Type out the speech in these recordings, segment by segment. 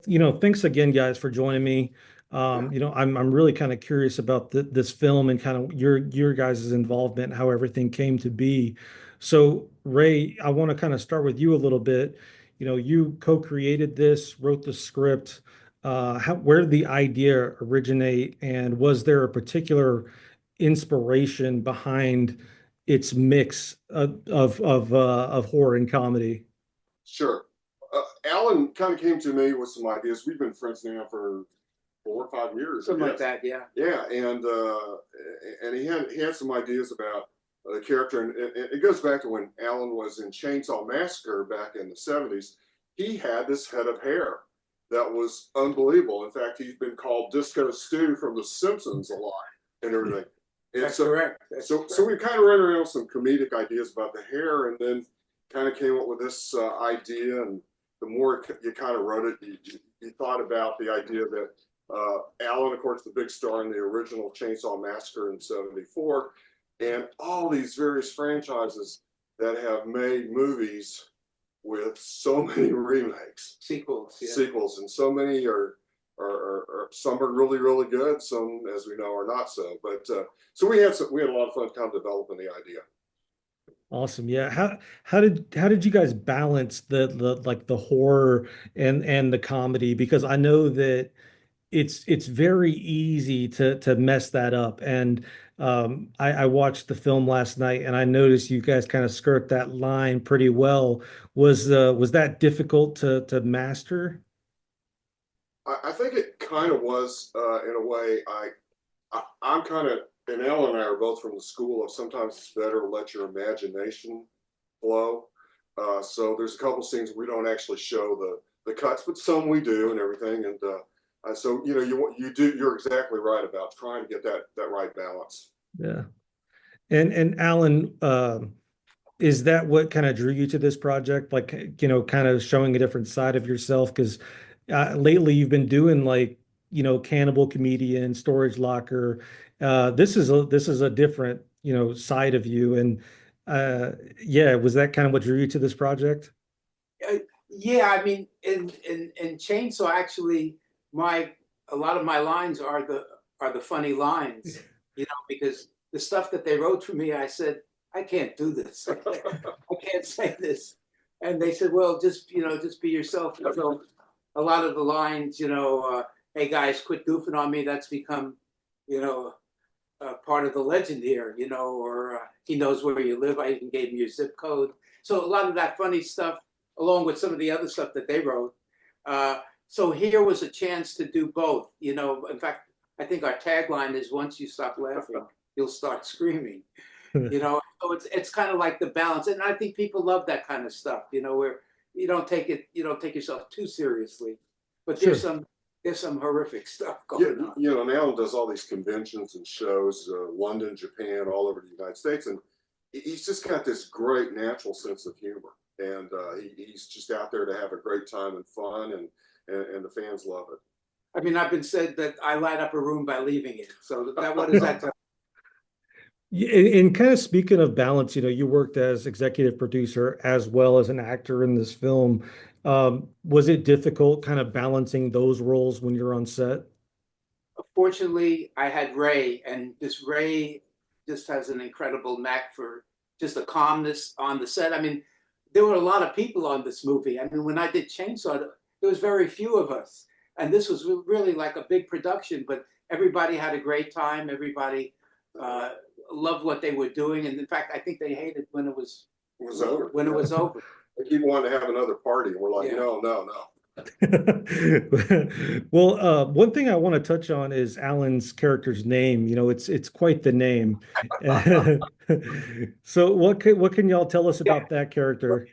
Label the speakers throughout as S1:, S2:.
S1: Thanks again, guys, for joining me.
S2: Yeah,
S1: I'm really kind of curious about this film and kind of your guys' involvement, how everything came to be. So, Ray, I want to kind of start with you a little bit. You co-created this, wrote the script. Where did the idea originate, and was there a particular inspiration behind its mix of horror and comedy?
S2: sure. Alan kind of came to me with some ideas. We've been friends now for 4 or 5 years, I
S3: Something like
S2: guess.
S3: that, yeah.
S2: Yeah, and he had some ideas about the character, and it goes back to when Alan was in Chainsaw Massacre back in the '70s. He had this head of hair that was unbelievable. In fact, he's been called Disco Stew from The Simpsons a lot and everything. And
S3: That's
S2: so,
S3: correct. That's
S2: so
S3: correct.
S2: we kind of ran around with some comedic ideas about the hair, and then kind of came up with this idea. And the more you kind of wrote it, you thought about the idea that Alan, of course, the big star in the original Chainsaw Massacre in '74, and all these various franchises that have made movies with so many remakes,
S3: Sequels, yeah.
S2: sequels, and so many are some are really really good, some, as we know, are not so. But so we had a lot of fun kind of developing the idea.
S1: Awesome. Yeah. How did you guys balance the like the horror and the comedy? Because I know that it's very easy to mess that up. And I watched the film last night and I noticed you guys kind of skirt that line pretty well. Was that difficult to master?
S2: I think it kind of was in a way. I'm kind of, and Ellen and I are both from the school of sometimes it's better to let your imagination flow. So there's a couple scenes we don't actually show the cuts, but some we do and everything. And so you're exactly right about trying to get that right balance.
S1: Yeah. And Alan, is that what kind of drew you to this project? Like, kind of showing a different side of yourself? Because lately you've been doing like, Cannibal Comedian, Storage Locker. This is a different, side of you. And yeah, was that kind of what drew you to this project?
S3: Uh, yeah, I mean, in Chainsaw, actually, my a lot of my lines are the funny lines, because the stuff that they wrote for me, I said, I can't do this. I can't say this. And they said, well, just be yourself. And so a lot of the lines, hey guys, quit goofing on me. That's become, you know, part of the legend here, or he knows where you live. I even gave him your zip code. So a lot of that funny stuff, along with some of the other stuff that they wrote. So here was a chance to do both. In fact, I think our tagline is once you stop laughing, you'll start screaming. So it's kind of like the balance. And I think people love that kind of stuff, where you don't take yourself too seriously. But there's
S1: Sure.
S3: some horrific stuff
S2: Yeah,
S3: going on.
S2: now does all these conventions and shows, London, Japan, all over the United States, and he's just got this great natural sense of humor, and he's just out there to have a great time and fun, and the fans love it.
S3: I mean, I've been said that I light up a room by leaving it. So that what is that?
S1: And kind of speaking of balance, you worked as executive producer as well as an actor in this film. Was it difficult kind of balancing those roles when you're on set?
S3: Fortunately, I had Ray, and this Ray just has an incredible knack for just a calmness on the set. I mean, there were a lot of people on this movie. I mean, when I did Chainsaw, there was very few of us, and this was really like a big production. But everybody had a great time. Everybody uh, loved what they were doing, and in fact, I think they hated when it was
S2: It was over.
S3: when it was over.
S2: They keep wanting to have another party, and we're like,
S3: Yeah.
S2: no, no, no.
S1: Well, one thing I want to touch on is Alan's character's name. It's quite the name. So what can y'all tell us
S3: Yeah.
S1: about that character?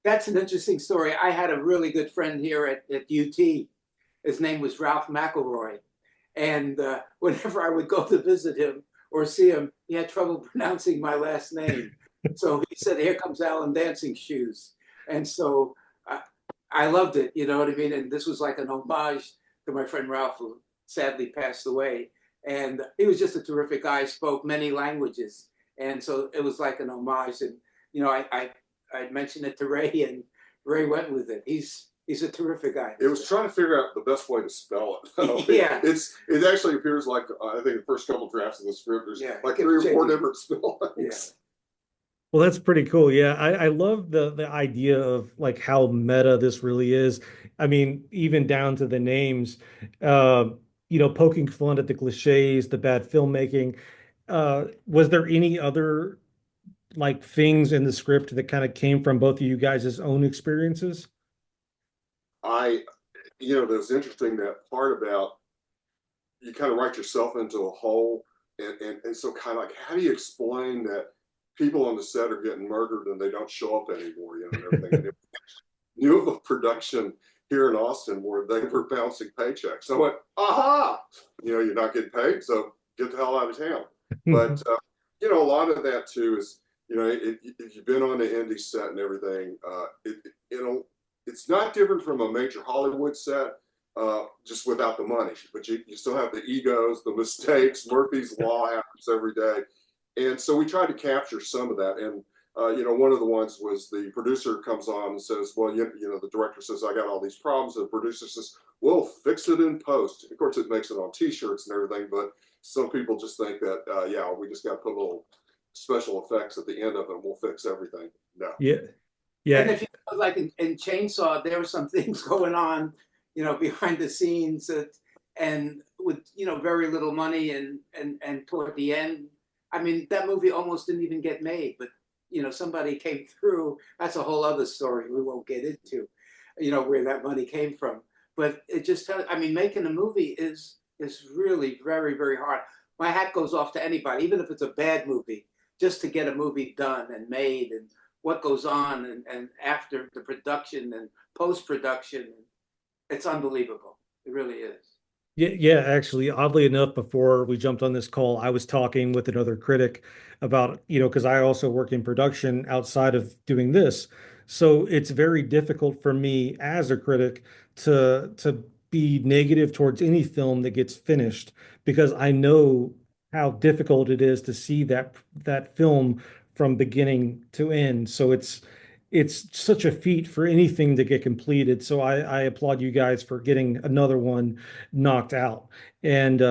S3: That's an interesting story. I had a really good friend here at UT. His name was Ralph McElroy. And whenever I would go to visit him or see him, he had trouble pronouncing my last name. So he said, here comes Alan Dancing Shoes. And so I loved it, you know what I mean? And this was like an homage to my friend Ralph, who sadly passed away. And he was just a terrific guy, spoke many languages. And so it was like an homage. And, I mentioned it to Ray, and Ray went with it. He's a terrific guy.
S2: It was trying to figure out the best way to spell it.
S3: Yeah.
S2: It actually appears like, I think the first couple drafts of the script, there's like
S3: kept
S2: 3 or 4
S3: changing.
S2: different spellings.
S3: Yeah.
S1: Well, that's pretty cool. Yeah, I love the idea of like how meta this really is. I mean, even down to the names, uh, poking fun at the cliches, the bad filmmaking. Was there any other like things in the script that kind of came from both of you guys' own experiences?
S2: That's interesting, that part about you kind of write yourself into a hole. And so kind of like, how do you explain that people on the set are getting murdered and they don't show up anymore, and everything. And knew of a production here in Austin where they were bouncing paychecks. I went, aha, you're not getting paid, so get the hell out of town. But, a lot of that too is, if you've been on the indie set and everything, it's not different from a major Hollywood set, just without the money. But you still have the egos, the mistakes. Murphy's Law happens every day. And so we tried to capture some of that. And, one of the ones was the producer comes on and says, well, the director says, I got all these problems. And the producer says, we'll fix it in post. Of course, it makes it on T-shirts and everything. But some people just think that, we just got to put little special effects at the end of it and we'll fix everything. No.
S1: Yeah. Yeah.
S3: And if you like in Chainsaw, there were some things going on, behind the scenes and with, very little money and toward the end, I mean, that movie almost didn't even get made, but, somebody came through. That's a whole other story we won't get into, where that money came from. But it just tells, I mean, making a movie is really very, very hard. My hat goes off to anybody, even if it's a bad movie, just to get a movie done and made and what goes on and after the production and post-production. It's unbelievable. It really is.
S1: Yeah, actually, oddly enough, before we jumped on this call, I was talking with another critic about, because I also work in production outside of doing this. So it's very difficult for me as a critic to be negative towards any film that gets finished because I know how difficult it is to see that film from beginning to end. So it's such a feat for anything to get completed. So I applaud you guys for getting another one knocked out. And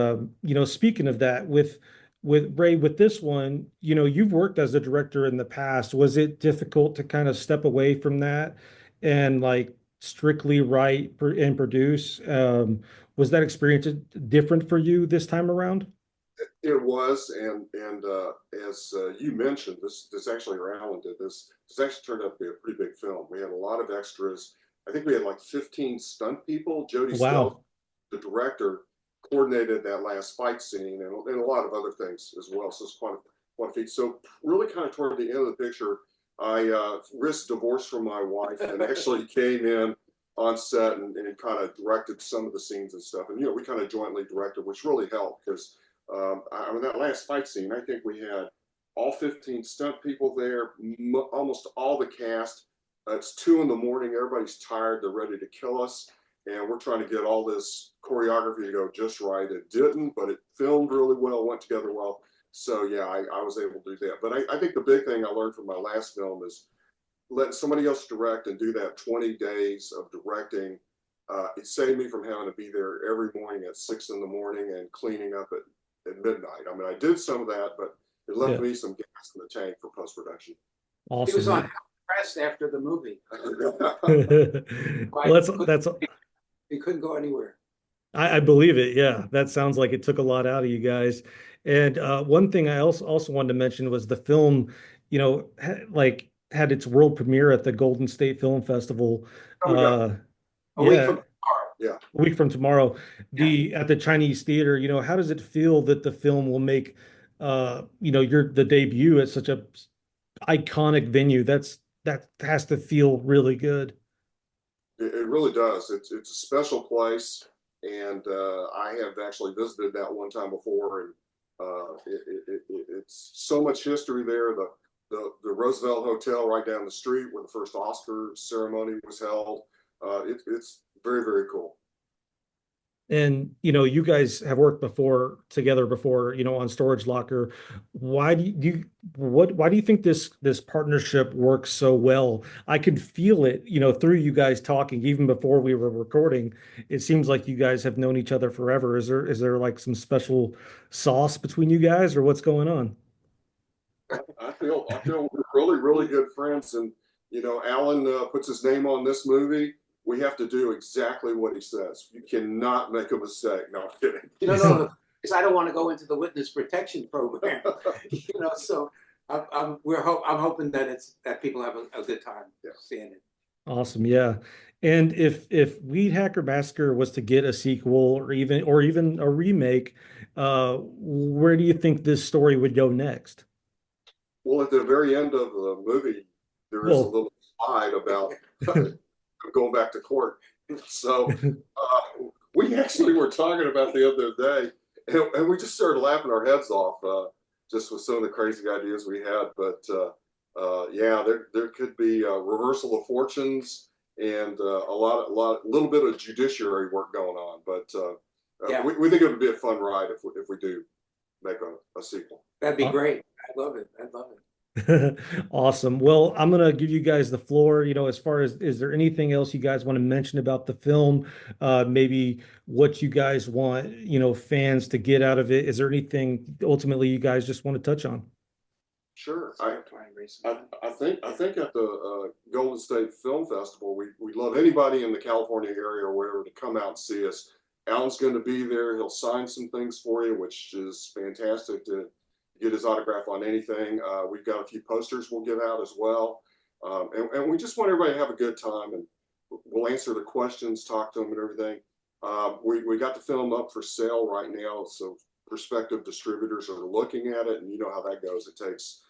S1: speaking of that, with Ray, with this one, you've worked as a director in the past. Was it difficult to kind of step away from that and like strictly write and produce? Was that experience different for you this time around?
S2: It was, and as you mentioned, this actually, or Alan did this. This actually turned out to be a pretty big film. We had a lot of extras. I think we had like 15 stunt people. Jody Stell,
S1: Wow.
S2: the director, coordinated that last fight scene and a lot of other things as well. So it's quite a feat. So really, kind of toward the end of the picture, I risked divorce from my wife and actually came in on set and kind of directed some of the scenes and stuff. And we kind of jointly directed, which really helped because. I mean, that last fight scene, I think we had all 15 stunt people there, almost all the cast. It's 2 a.m. Everybody's tired. They're ready to kill us. And we're trying to get all this choreography to go just right. It didn't, but it filmed really well, went together well. So, yeah, I was able to do that. But I think the big thing I learned from my last film is letting somebody else direct and do that 20 days of directing. It saved me from having to be there every morning at 6 a.m. and cleaning up at midnight. I mean, I did some of that, but it left me some gas in the tank for post-production.
S1: Awesome.
S3: He was on press after the movie.
S1: Well, that's
S3: he couldn't go anywhere.
S1: I believe it. Yeah, that sounds like it took a lot out of you guys. And one thing I also wanted to mention was the film, had its world premiere at the Golden State Film Festival.
S3: A week
S1: Yeah,
S3: from tomorrow.
S2: Yeah.
S1: a week from tomorrow. At the Chinese theater, how does it feel that the film will make your the debut at such a iconic venue? That has to feel really good.
S2: It really does. It's a special place, and I have actually visited that one time before, and it's so much history there. The Roosevelt Hotel right down the street where the first Oscar ceremony was held. It's very, very cool.
S1: And you guys have worked together before, on Storage Locker. Why why do you think this partnership works so well? I could feel it, through you guys talking even before we were recording. It seems like you guys have known each other forever. Is there like some special sauce between you guys, or what's going on?
S2: I feel we're really, really good friends. And, Alan puts his name on this movie. We have to do exactly what he says. You cannot make a mistake. No, I'm kidding.
S3: No, because I don't want to go into the witness protection program. So I'm hoping that people have a good time seeing it.
S1: Awesome. Yeah. And if WeedHacker Massacre was to get a sequel or even a remake, where do you think this story would go next?
S2: Well, at the very end of the movie, there is a
S1: Well,
S2: little slide about going back to court. So we actually were talking about the other day, and we just started laughing our heads off just with some of the crazy ideas we had. But yeah, there could be a reversal of fortunes and a little bit of judiciary work going on. But
S3: Yeah,
S2: we think it would be a fun ride if we do make a sequel.
S3: that'd be great. I love it. I love it.
S1: awesome. Well, I'm gonna give you guys the floor. As far as, is there anything else you guys want to mention about the film? Maybe what you guys want, fans to get out of it. Is there anything ultimately you guys just want to touch on?
S2: Sure.
S3: Try and raise some money.
S2: I think at the Golden State Film Festival, we love anybody in the California area or wherever to come out and see us. Alan's going to be there. He'll sign some things for you, which is fantastic to get his autograph on anything. We've got a few posters we'll give out as well. And we just want everybody to have a good time, and we'll answer the questions, talk to them and everything. We got the film up for sale right now, so prospective distributors are looking at it, and you know how that goes. It takes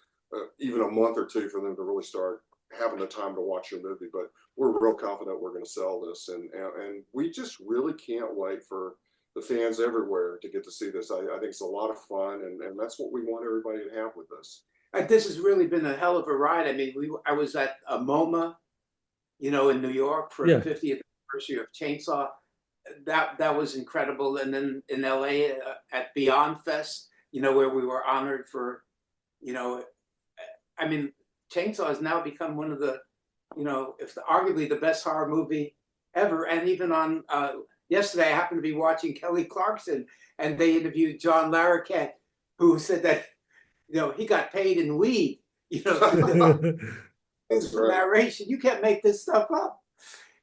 S2: even a month or two for them to really start having the time to watch your movie. But we're real confident we're going to sell this, and we just really can't wait for the fans everywhere to get to see this. I think it's a lot of fun, and that's what we want everybody to have with us.
S3: This has really been a hell of a ride. I mean, I was at a MoMA, in New York for
S1: Yeah.
S3: the 50th anniversary of Chainsaw. That was incredible. And then in LA at Beyond Fest, where we were honored for, I mean, Chainsaw has now become one of the, if arguably the best horror movie ever. And even on yesterday, I happened to be watching Kelly Clarkson, and they interviewed John Larroquette, who said that he got paid in weed.
S2: That's
S3: For
S2: right.
S3: narration. You can't make this stuff up.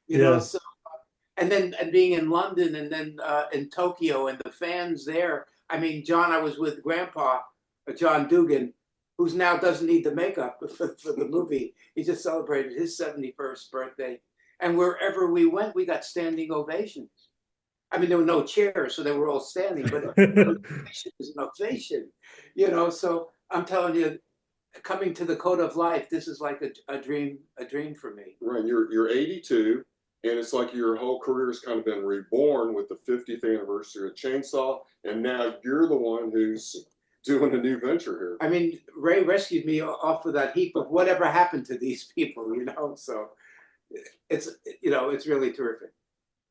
S1: Yeah.
S3: So and being in London and then in Tokyo and the fans there. I mean, John, I was with Grandpa, John Dugan, who's now doesn't need the makeup for the movie. He just celebrated his 71st birthday. And wherever we went, we got standing ovations. I mean, there were no chairs, so they were all standing, but ovation is an ovation, So I'm telling you, coming to the Code of Life, this is like a dream for me.
S2: Right, you're 82, and it's like your whole career has kind of been reborn with the 50th anniversary of Chainsaw, and now you're the one who's doing a new venture here.
S3: I mean, Ray rescued me off of that heap of whatever happened to these people, So it's really terrific.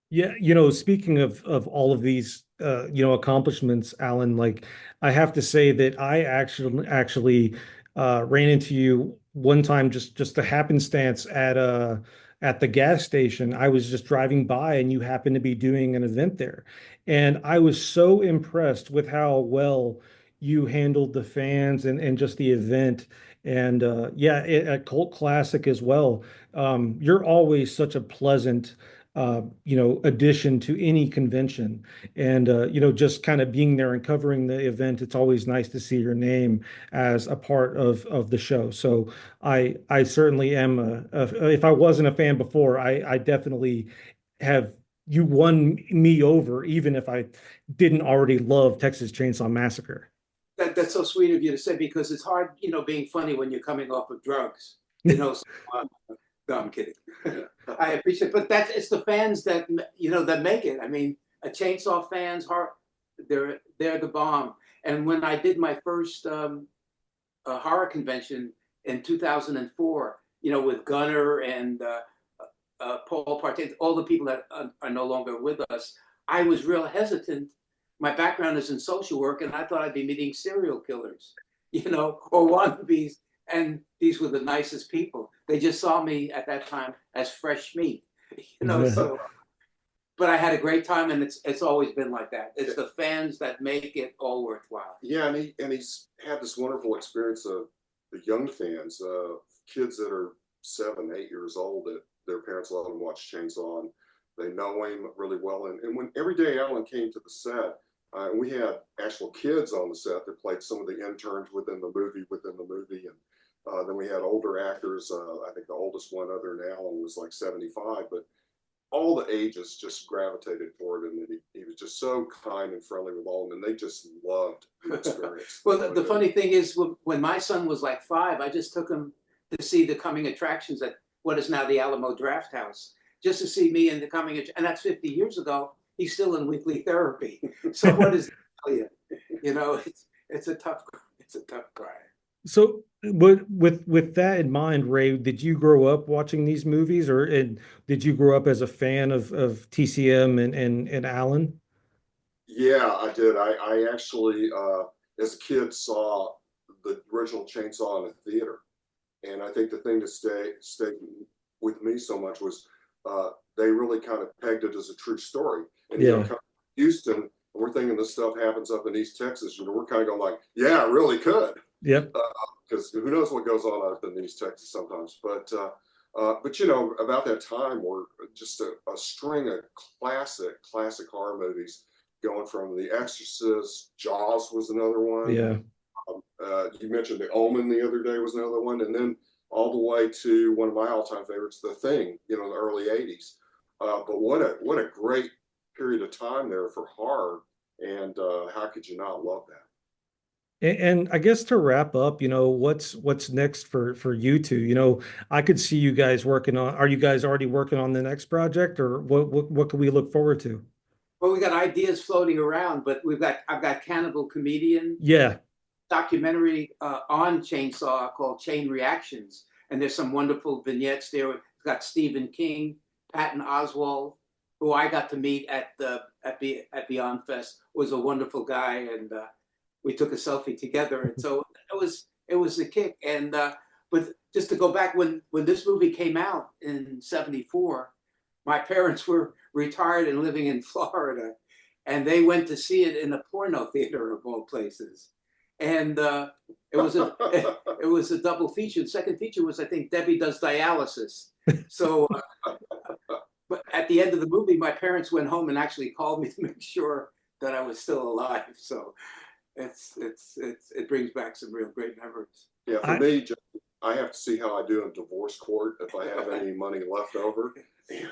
S1: Yeah, speaking of all of these accomplishments, Alan, like, I have to say that I actually ran into you one time, just a happenstance at the gas station. I was just driving by and you happened to be doing an event there. And I was so impressed with how well you handled the fans and just the event. And yeah, a cult classic as well. You're always such a pleasant addition to any convention. And, just kind of being there and covering the event, it's always nice to see your name as a part of the show. So I certainly am, if I wasn't a fan before, I definitely have, you won me over, even if I didn't already love Texas Chainsaw Massacre.
S3: That's so sweet of you to say, because it's hard, being funny when you're coming off of drugs, So, no, I'm kidding. I appreciate it, but it's the fans that that make it. I mean, a Chainsaw fans heart, they're the bomb. And when I did my first horror convention in 2004, with Gunnar and Paul Partey, all the people that are no longer with us, I was real hesitant. My background is in social work, and I thought I'd be meeting serial killers, or wannabes. And these were the nicest people. They just saw me at that time as fresh meat, So, but I had a great time, and it's always been like that. It's the fans that make it all worthwhile.
S2: Yeah, and he's had this wonderful experience of the young fans, kids that are 7, 8 years old that their parents let them watch Chainsaw, and they know him really well. And when every day Alan came to the set, we had actual kids on the set that played some of the interns within the movie, and then we had older actors. I think the oldest one, other than Alan, was like 75, but all the ages just gravitated toward him, and he was just so kind and friendly with all of them, and they just loved the experience.
S3: Well, the funny thing is, when my son was like 5, I just took him to see the coming attractions at what is now the Alamo Draft House, just to see me in the coming, and that's 50 years ago. He's still in weekly therapy. So what does that tell you? It's a tough cry.
S1: So, with that in mind, Ray, did you grow up watching these movies, and did you grow up as a fan of TCM and Alan?
S2: Yeah, I did. I actually, as a kid, saw the original Chainsaw in a theater, and I think the thing that stayed with me so much was they really kind of pegged it as a true story. And Houston, we're thinking this stuff happens up in East Texas. We're kind of going like, yeah, it really could.
S1: Yep.
S2: Because who knows what goes on up in East Texas sometimes. But about that time, we're just a string of classic horror movies, going from The Exorcist, Jaws was another one.
S1: Yeah.
S2: You mentioned The Omen the other day was another one, and then all the way to one of my all-time favorites, The Thing, the early 80s. But what a great period of time there for horror, and how could you not love that?
S1: And I guess to wrap up, what's next for you two? I could see you guys working on. Are you guys already working on the next project, or what can we look forward to?
S3: Well, we got ideas floating around, but I've got Cannibal Comedian.
S1: Yeah.
S3: Documentary on Chainsaw called Chain Reactions, and there's some wonderful vignettes there. It's got Stephen King, Patton Oswalt, who I got to meet at Beyond Fest, was a wonderful guy, and we took a selfie together, and so it was a kick. And but just to go back, when this movie came out in '74, my parents were retired and living in Florida, and they went to see it in a porno theater of all places. And it was a double feature. The second feature was, I think, Debbie Does Dialysis. So, but at the end of the movie, my parents went home and actually called me to make sure that I was still alive. So, it brings back some real great memories.
S2: Yeah, for me, I have to see how I do in divorce court if I have any money left over.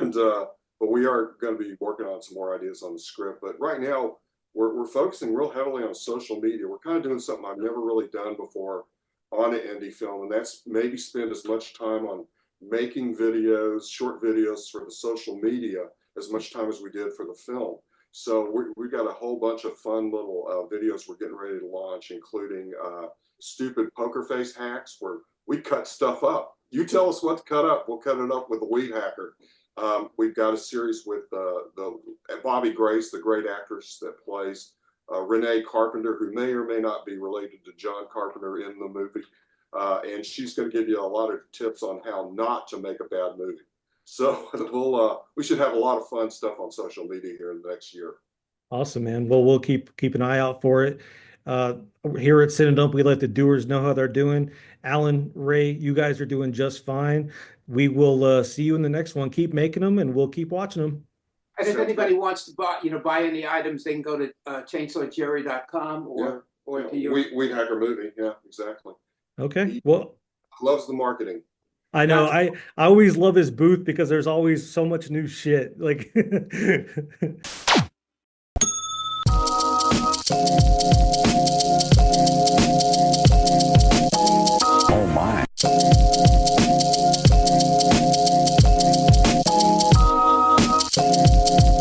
S2: And but we are going to be working on some more ideas on the script. But right now, we're focusing real heavily on social media. We're kind of doing something I've never really done before on an indie film, and that's maybe spend as much time on making videos, short videos for the social media, as much time as we did for the film. So we've got a whole bunch of fun little videos we're getting ready to launch, including stupid poker face hacks where we cut stuff up. You tell us what to cut up, we'll cut it up with the WeedHacker. We've got a series with the Bobby Grace, the great actress that plays Renee Carpenter, who may or may not be related to John Carpenter in the movie. And she's going to give you a lot of tips on how not to make a bad movie. So we should have a lot of fun stuff on social media here in the next year.
S1: Awesome, man. Well, we'll keep an eye out for it. Here at CineDump, we let the doers know how they're doing. Alan, Ray, you guys are doing just fine. We will see you in the next one. Keep making them, and we'll keep watching them.
S3: And if anybody wants to buy any items, they can go to chainsawjerry.com or to your
S2: WeedHacker Movie. Yeah, exactly.
S1: Okay. Well,
S2: loves the marketing.
S1: I know. I always love his booth because there's always so much new shit. Like